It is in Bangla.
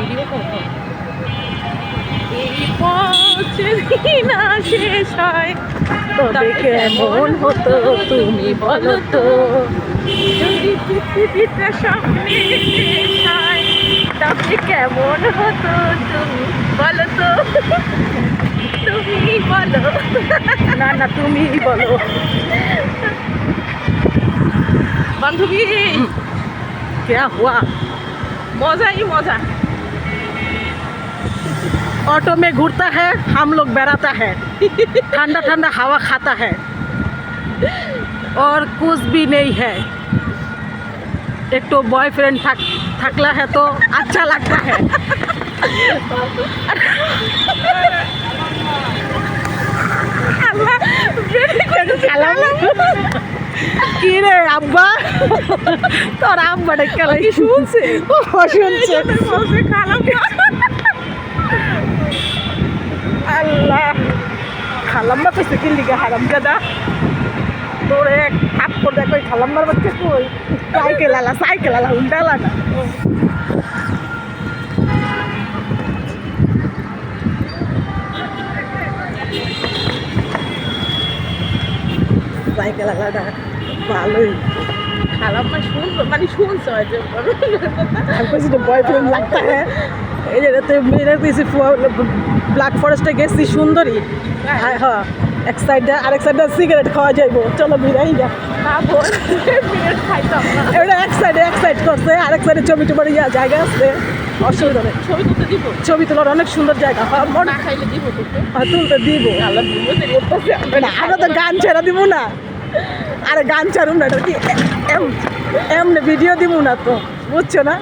ভিডিও করবো। এই পথে না শেষ হয় তবে কেমন হতো তুমি বলো তো, যদি পৃথিবীটা সামনে শেষ হয় তবে কেমন হতো তুমি বলো তো, তুমি বলো। না না তুমি বলো। বান্ধবী क्या हुआ? मजा ही मजा। ऑटो में घूरता है, हम लोग बैराता है, ठंडा ठंडा हवा खाता है और कुछ भी नहीं है। एक तो बॉयफ्रेंड थकला है तो अच्छा लगता है। কি রে আব্বা, তোর আব্বা ডেকে কি শুনছে? শুনছে আল্লাহ খালাম্মা কইছে কি লিগা হারাম দাদা তোর এক হাত করে দেখো খালাম্মার বাচ্চা কই সাইকেল আলা হুন্ডা লাগা। সাইকেল আলাদা ভালোই খালাম্মা শুনছো মানে শুনছো হয়তো বয়ফ্রেন্ড লাগতা হ্যাঁ। এই যে মেয়েরা পেয়েছি ব্ল্যাক ফরেস্টে গেছি সুন্দরী হ্যাঁ হ্যাঁ এক সাইডে আরেক সাইডে সিগারেট খাওয়া যাইব চলো বিরাই যা এটা এক সাইড করছে আরেক সাইডে ছবি টুবার ইয়া জায়গা আছে অসুবিধা নেই। ছবি তোলার অনেক সুন্দর জায়গা তুলতে দিব আমরা তো গান ছেড়া দিব না। আরে গান ছাড়ুন না এটা কি এমনি ভিডিও দিব না তো বুঝছো না।